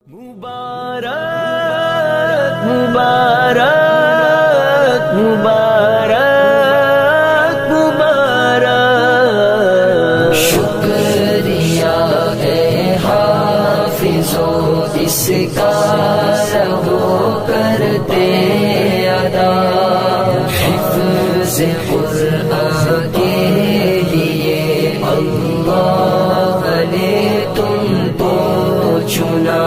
مبارک مبارک مبارک مبارک، شکریہ ہے حافظو اس کا رہو کرتے ادا، حفظ قرآن کے لیے اللہ نے تم کو چنا۔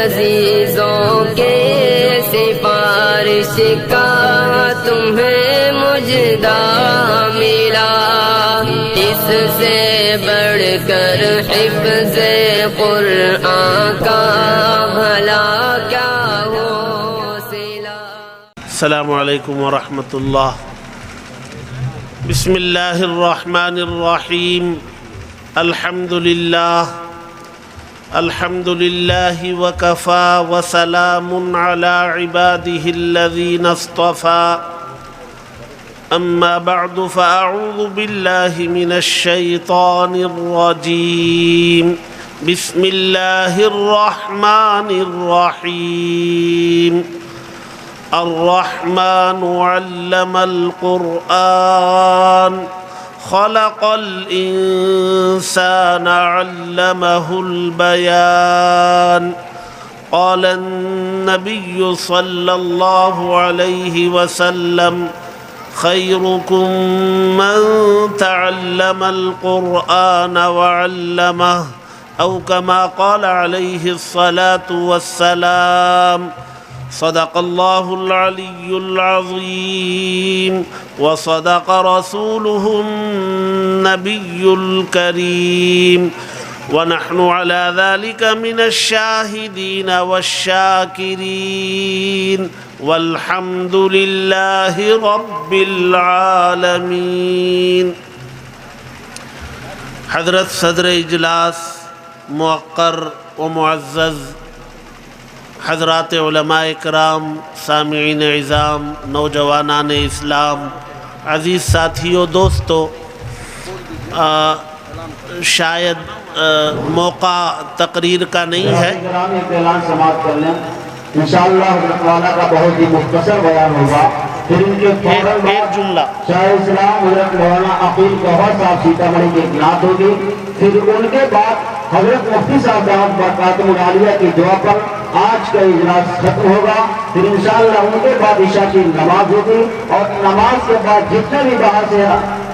عزیزوں کے سفارش کا تمہیں مجدہ ملا، اس سے بڑھ کر حفظ قرآن کا بھلا کیا ہو سلا۔ السلام علیکم ورحمۃ اللہ۔ بسم اللہ الرحمن الرحیم۔ الحمد للہ وکفا وسلام علی عباده الذین اصطفى، اما بعد فاعوذ باللہ من الشیطان الرجیم، بسم اللہ الرحمن الرحیم۔ الرحمن علم القرآن، خلق الإنسان علمه البيان، قال النبي صلى الله عليه وسلم خيركم من تعلم القرآن وعلمه، أو كما قال عليه الصلاة والسلام۔ صدق اللہ العلی العظیم وصدق رسوله النبی الکریم، ونحن على ذلك من الشاہدین والشاکرین، والحمد للہ رب العالمین۔ حضرت صدر اجلاس موقر و معزز، حضرات علماء کرام، سامعین عظام، نوجوانان اسلام، عزیز ساتھیوں، دوستو، شاید موقع تقریر کا نہیں ہے، ایک اعلان سماعت کر لیں۔ انشاءاللہ حضرت والا کا بہت ہی مختصر بیان ہوگا، پھر ان کے فوراً ایک جملہ شاہ اسلام حضرت مولانا عقیل گوہر صاحب سیتامڑھی کی ایک نعت ہوگی، پھر ان کے بعد حضرت مفتی صاحب دامت برکاتہم العالیہ کی دعا پر آج کا اجلاس ختم ہوگا، پھر انشاءاللہ ان کے بعد عشاء کی نماز ہوگی، اور نماز کے بعد جتنے بھی باہر سے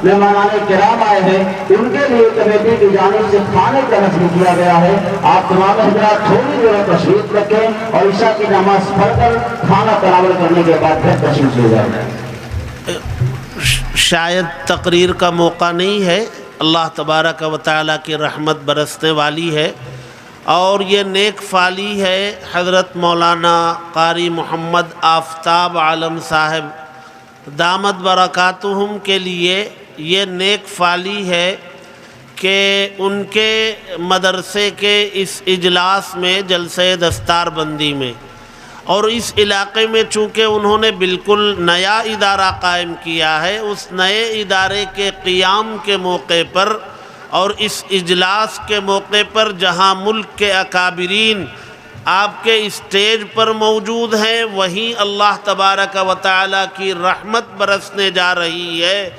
مہمانان کرام آئے ہیں ان کے لیے کمیٹی کی جانب سے کھانے کا نظم کیا گیا ہے۔ آپ تمام حضرات تھوڑی دیر تشریف رکھیں اور عشاء کی نماز پڑھ کر کھانا تناول کرنے کے بعد پھر تشریف لے جائیں۔ شاید تقریر کا موقع نہیں ہے، اللہ تبارک و تعالیٰ کی رحمت برسنے والی ہے، اور یہ نیک فالی ہے حضرت مولانا قاری محمد آفتاب عالم صاحب دامت برکاتہم کے لیے یہ نیک فالی ہے کہ ان کے مدرسے کے اس اجلاس میں جلسہ دستار بندی میں، اور اس علاقے میں چونکہ انہوں نے بالکل نیا ادارہ قائم کیا ہے، اس نئے ادارے کے قیام کے موقع پر اور اس اجلاس کے موقع پر جہاں ملک کے اکابرین آپ کے اسٹیج پر موجود ہیں، وہیں اللہ تبارک و تعالیٰ کی رحمت برسنے جا رہی ہے،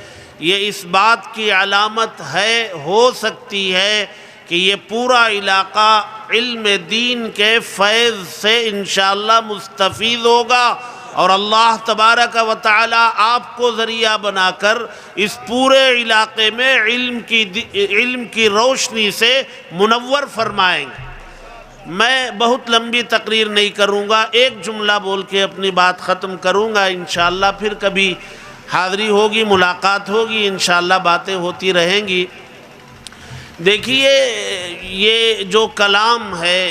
یہ اس بات کی علامت ہے، ہو سکتی ہے کہ یہ پورا علاقہ علم دین کے فیض سے انشاءاللہ مستفید ہوگا، اور اللہ تبارک و تعالیٰ آپ کو ذریعہ بنا کر اس پورے علاقے میں علم کی روشنی سے منور فرمائیں گے۔ میں بہت لمبی تقریر نہیں کروں گا، ایک جملہ بول کے اپنی بات ختم کروں گا، انشاءاللہ پھر کبھی حاضری ہوگی، ملاقات ہوگی، انشاءاللہ باتیں ہوتی رہیں گی۔ دیکھیے، یہ جو کلام ہے،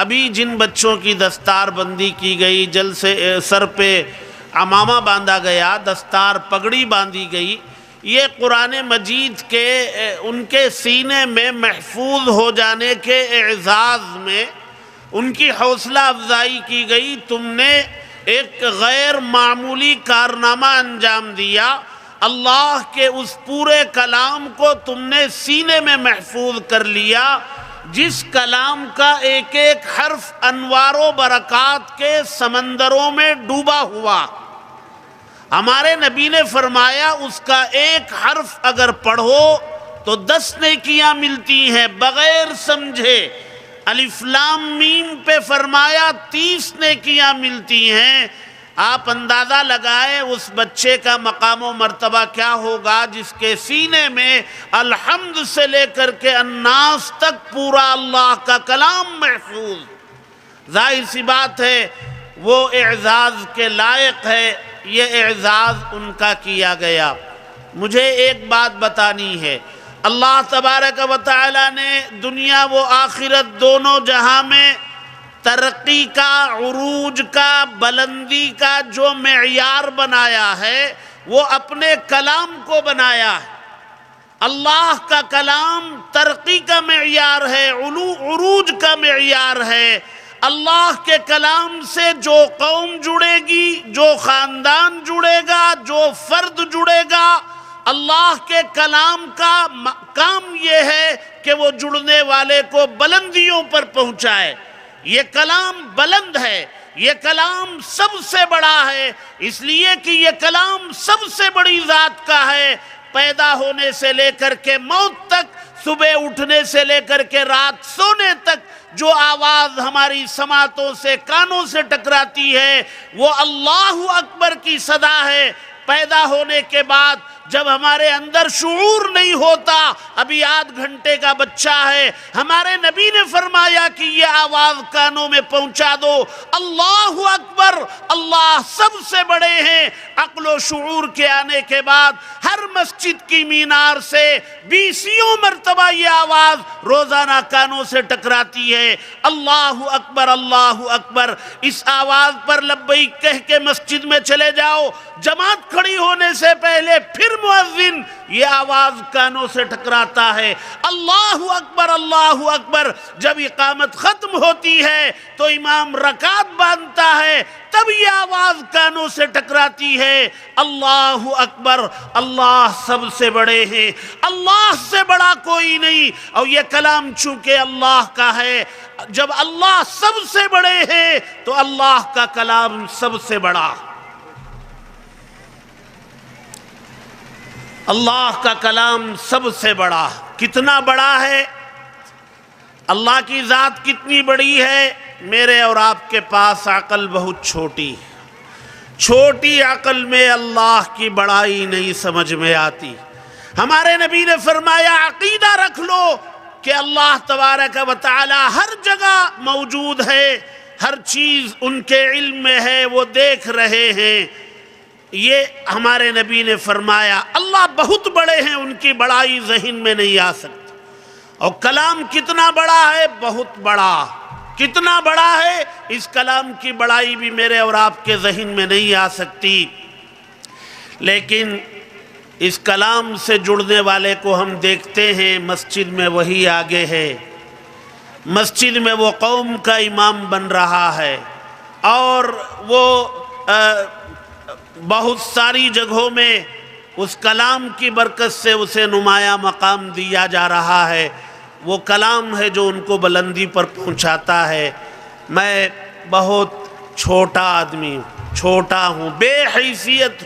ابھی جن بچوں کی دستار بندی کی گئی، جلسے سر پہ عمامہ باندھا گیا، دستار پگڑی باندھی گئی، یہ قرآن مجید کے ان کے سینے میں محفوظ ہو جانے کے اعزاز میں ان کی حوصلہ افزائی کی گئی. تم نے ایک غیر معمولی کارنامہ انجام دیا. اللہ کے اس پورے کلام کو تم نے سینے میں محفوظ کر لیا جس کلام کا ایک ایک حرف انوار و برکات کے سمندروں میں ڈوبا ہوا. ہمارے نبی نے فرمایا اس کا ایک حرف اگر پڑھو تو 10 نیکیاں ملتی ہیں بغیر سمجھے. الف لام میم پہ فرمایا 30 نیکیاں ملتی ہیں. آپ اندازہ لگائے اس بچے کا مقام و مرتبہ کیا ہوگا جس کے سینے میں الحمد سے لے کر کے الناس تک پورا اللہ کا کلام محفوظ. ظاہر سی بات ہے وہ اعزاز کے لائق ہے. یہ اعزاز ان کا کیا گیا. مجھے ایک بات بتانی ہے. اللہ تبارک و تعالی نے دنیا و آخرت دونوں جہاں میں ترقی کا، عروج کا، بلندی کا جو معیار بنایا ہے وہ اپنے کلام کو بنایا ہے. اللہ کا کلام ترقی کا معیار ہے، عروج کا معیار ہے. اللہ کے کلام سے جو قوم جڑے گی، جو خاندان جڑے گا، جو فرد جڑے گا، اللہ کے کلام کا کام یہ ہے کہ وہ جڑنے والے کو بلندیوں پر پہنچائے. یہ کلام بلند ہے، یہ کلام سب سے بڑا ہے، اس لیے کہ یہ کلام سب سے بڑی ذات کا ہے. پیدا ہونے سے لے کر کے موت تک، صبح اٹھنے سے لے کر کے رات سونے تک جو آواز ہماری سماعتوں سے، کانوں سے ٹکراتی ہے وہ اللہ اکبر کی صدا ہے. پیدا ہونے کے بعد جب ہمارے اندر شعور نہیں ہوتا، ابھی آدھ گھنٹے کا بچہ ہے، ہمارے نبی نے فرمایا کہ یہ آواز کانوں میں پہنچا دو، اللہ اکبر، اللہ سب سے بڑے ہیں. عقل و شعور کے آنے کے بعد ہر مسجد کی مینار سے 20 مرتبہ یہ آواز روزانہ کانوں سے ٹکراتی ہے، اللہ اکبر، اللہ اکبر. اس آواز پر لبیک کہہ کے مسجد میں چلے جاؤ، جماعت کھڑی ہونے سے پہلے پھر مؤذن یہ آواز کانوں سے ٹکراتا ہے، اللہ اکبر، اللہ اکبر. جب اقامت ختم ہوتی ہے تو امام رکعت باندھتا ہے، تب یہ آواز کانوں سے ٹکراتی ہے، اللہ اکبر. اللہ سب سے بڑے ہیں، اللہ سے بڑا کوئی نہیں. اور یہ کلام چونکہ اللہ کا ہے، جب اللہ سب سے بڑے ہیں تو اللہ کا کلام سب سے بڑا. اللہ کا کلام سب سے بڑا. کتنا بڑا ہے؟ اللہ کی ذات کتنی بڑی ہے؟ میرے اور آپ کے پاس عقل بہت چھوٹی، چھوٹی عقل میں اللہ کی بڑائی نہیں سمجھ میں آتی. ہمارے نبی نے فرمایا عقیدہ رکھ لو کہ اللہ تبارک و تعالی ہر جگہ موجود ہے، ہر چیز ان کے علم میں ہے، وہ دیکھ رہے ہیں. یہ ہمارے نبی نے فرمایا. اللہ بہت بڑے ہیں، ان کی بڑائی ذہن میں نہیں آ سکتی. اور کلام کتنا بڑا ہے؟ بہت بڑا. کتنا بڑا ہے؟ اس کلام کی بڑائی بھی میرے اور آپ کے ذہن میں نہیں آ سکتی. لیکن اس کلام سے جڑنے والے کو ہم دیکھتے ہیں مسجد میں وہی آگے ہے، مسجد میں وہ قوم کا امام بن رہا ہے، اور وہ بہت ساری جگہوں میں اس کلام کی برکت سے اسے نمایاں مقام دیا جا رہا ہے. وہ کلام ہے جو ان کو بلندی پر پہنچاتا ہے. میں بہت چھوٹا آدمی ہوں، چھوٹا ہوں، بے حیثیت.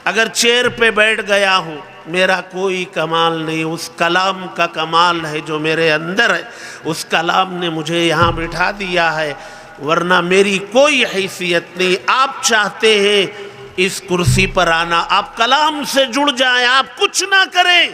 اگر چیئر پہ بیٹھ گیا ہوں میرا کوئی کمال نہیں، اس کلام کا کمال ہے جو میرے اندر ہے. اس کلام نے مجھے یہاں بٹھا دیا ہے، ورنہ میری کوئی حیثیت نہیں. آپ چاہتے ہیں اس کرسی پر آنا، آپ کلام سے جڑ جائیں، آپ کچھ نہ کریں،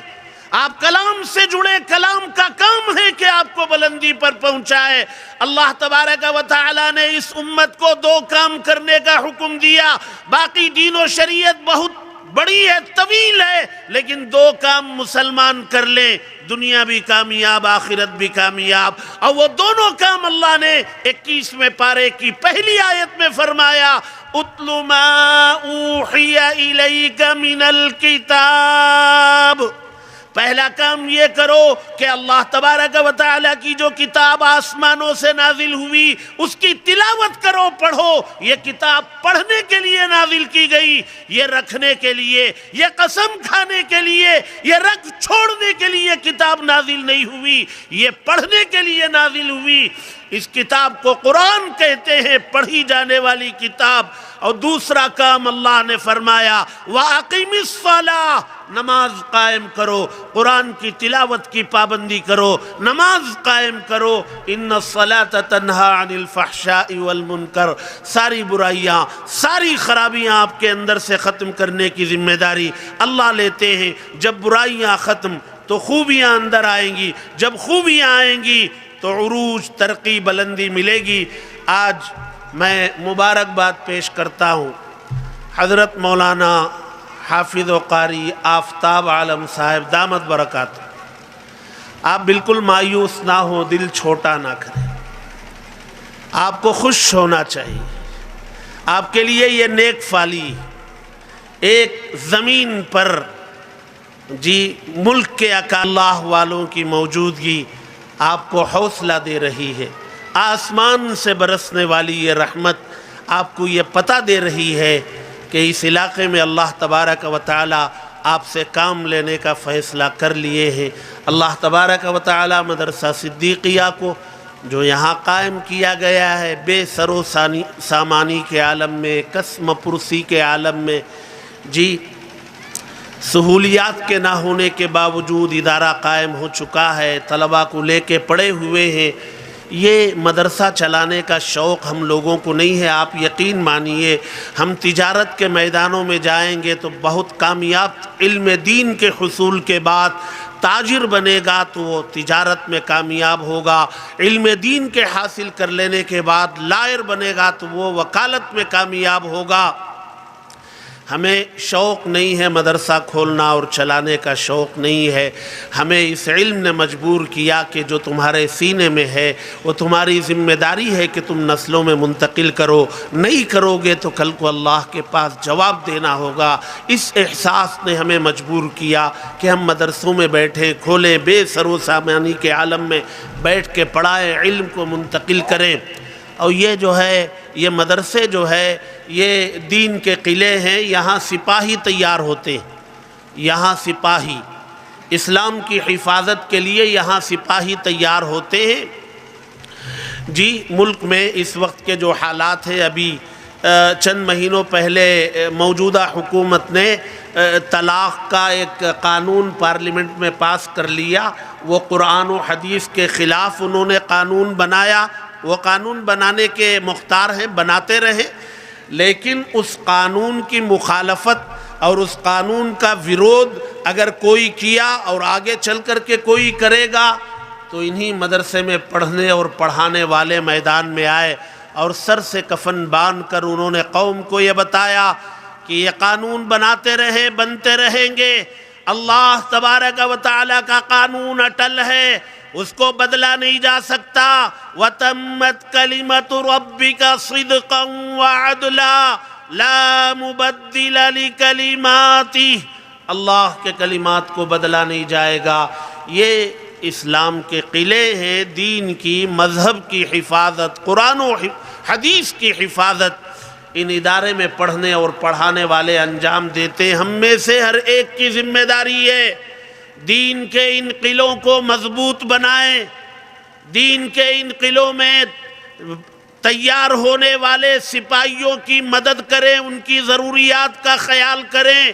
آپ کلام سے جڑیں. کلام کا کام ہے کہ آپ کو بلندی پر پہنچائے. اللہ تبارک و تعالی نے اس امت کو 2 کام کرنے کا حکم دیا. باقی دین و شریعت بہت بڑی ہے، طویل ہے، لیکن 2 کام مسلمان کر لیں، دنیا بھی کامیاب، آخرت بھی کامیاب. اور وہ دونوں کام اللہ نے 21ویں پارے کی پہلی آیت میں فرمایا. اتل ما اوحی الیک من الکتاب، پہلا کام یہ کرو کہ اللہ تبارک و تعالیٰ کی جو کتاب آسمانوں سے نازل ہوئی اس کی تلاوت کرو، پڑھو۔ یہ کتاب پڑھنے کے لیے نازل کی گئی، یہ رکھنے کے لیے، یہ قسم کھانے کے لیے، یہ رکھ چھوڑنے کے لیے کتاب نازل نہیں ہوئی، یہ پڑھنے کے لیے نازل ہوئی۔ اس کتاب کو قرآن کہتے ہیں، پڑھی جانے والی کتاب۔ اور دوسرا کام اللہ نے فرمایا وَأَقِمِ الصَّلَاةَ، نماز قائم کرو، قرآن کی تلاوت کی پابندی کرو، نماز قائم کرو۔ ان الصلاۃ تنہا عن الفحشاء والمنکر، ساری برائیاں، ساری خرابیاں آپ کے اندر سے ختم کرنے کی ذمہ داری اللہ لیتے ہیں۔ جب برائیاں ختم تو خوبیاں اندر آئیں گی، جب خوبیاں آئیں گی تو عروج، ترقی، بلندی ملے گی۔ آج میں مبارکباد پیش کرتا ہوں حضرت مولانا حافظ و قاری آفتاب عالم صاحب دامت برکاتہ۔ آپ بالکل مایوس نہ ہو، دل چھوٹا نہ کریں، آپ کو خوش ہونا چاہیے۔ آپ کے لیے یہ نیک فالی ایک زمین پر ملک کے اللہ والوں کی موجودگی آپ کو حوصلہ دے رہی ہے۔ آسمان سے برسنے والی یہ رحمت آپ کو یہ پتہ دے رہی ہے کہ اس علاقے میں اللہ تبارک و تعالی آپ سے کام لینے کا فیصلہ کر لیے ہیں۔ اللہ تبارک و تعالی مدرسہ صدیقیہ کو جو یہاں قائم کیا گیا ہے، بے سر و سامانی کے عالم میں، قسم پرسی کے عالم میں، سہولیات کے نہ ہونے کے باوجود ادارہ قائم ہو چکا ہے، طلباء کو لے کے پڑے ہوئے ہیں۔ یہ مدرسہ چلانے کا شوق ہم لوگوں کو نہیں ہے، آپ یقین مانیے۔ ہم تجارت کے میدانوں میں جائیں گے تو بہت کامیاب علم دین کے حصول کے بعد تاجر بنے گا تو وہ تجارت میں کامیاب ہوگا، علم دین کے حاصل کر لینے کے بعد لائر بنے گا تو وہ وکالت میں کامیاب ہوگا۔ ہمیں شوق نہیں ہے مدرسہ کھولنا اور چلانے کا شوق نہیں ہے، ہمیں اس علم نے مجبور کیا کہ جو تمہارے سینے میں ہے وہ تمہاری ذمہ داری ہے کہ تم نسلوں میں منتقل کرو، نہیں کرو گے تو کل کو اللہ کے پاس جواب دینا ہوگا۔ اس احساس نے ہمیں مجبور کیا کہ ہم مدرسوں میں بیٹھیں، کھولیں، بے سر و سامانی کے عالم میں بیٹھ کے پڑھائیں، علم کو منتقل کریں۔ اور یہ مدرسے جو ہے یہ دین کے قلعے ہیں، یہاں سپاہی تیار ہوتے ہیں، یہاں سپاہی اسلام کی حفاظت کے لیے یہاں سپاہی تیار ہوتے ہیں۔ ملک میں اس وقت کے جو حالات ہیں، ابھی چند مہینوں پہلے موجودہ حکومت نے طلاق کا ایک قانون پارلیمنٹ میں پاس کر لیا۔ وہ قرآن و حدیث کے خلاف انہوں نے قانون بنایا، وہ قانون بنانے کے مختار ہیں، بناتے رہے، لیکن اس قانون کی مخالفت اور اس قانون کا ویرودھ اگر کوئی کیا اور آگے چل کر کے کوئی کرے گا تو انہی مدرسے میں پڑھنے اور پڑھانے والے میدان میں آئے اور سر سے کفن باندھ کر انہوں نے قوم کو یہ بتایا کہ یہ قانون بناتے رہے، بنتے رہیں گے، اللہ تبارک و تعالیٰ کا قانون اٹل ہے، اس کو بدلا نہیں جا سکتا۔ وَتَمَّتْ كَلِمَةُ رَبِّكَ صِدْقًا وَعَدْلًا لَا مُبَدِّلَ لِكَلِمَاتِهِ، اللہ کے کلمات کو بدلا نہیں جائے گا۔ یہ اسلام کے قلعے ہیں، دین کی، مذہب کی حفاظت، قرآن و حدیث کی حفاظت ان ادارے میں پڑھنے اور پڑھانے والے انجام دیتے ہیں۔ ہم میں سے ہر ایک کی ذمہ داری ہے دین کے ان قلعوں کو مضبوط بنائیں، دین کے ان قلعوں میں تیار ہونے والے سپاہیوں کی مدد کریں، ان کی ضروریات کا خیال کریں۔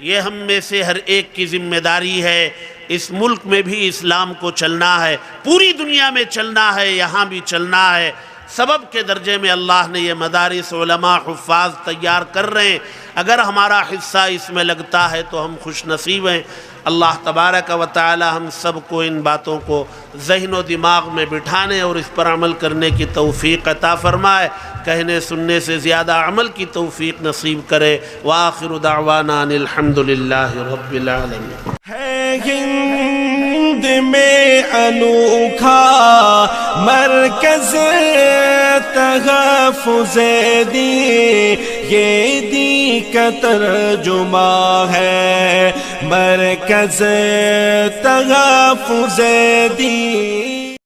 یہ ہم میں سے ہر ایک کی ذمہ داری ہے۔ اس ملک میں بھی اسلام کو چلنا ہے، پوری دنیا میں چلنا ہے، یہاں بھی چلنا ہے۔ سبب کے درجے میں اللہ نے یہ مدارس، علماء، حفاظ تیار کر رہے ہیں، اگر ہمارا حصہ اس میں لگتا ہے تو ہم خوش نصیب ہیں۔ اللہ تبارک و تعالی ہم سب کو ان باتوں کو ذہن و دماغ میں بٹھانے اور اس پر عمل کرنے کی توفیق عطا فرمائے، کہنے سننے سے زیادہ عمل کی توفیق نصیب کرے۔ وآخر دعوانا ان الحمد للہ رب العالمین۔ ہند میں انوکھا مرکز تحفظ دین، یہ دین کا ترجمہ ہے مرکز تحفظ دین۔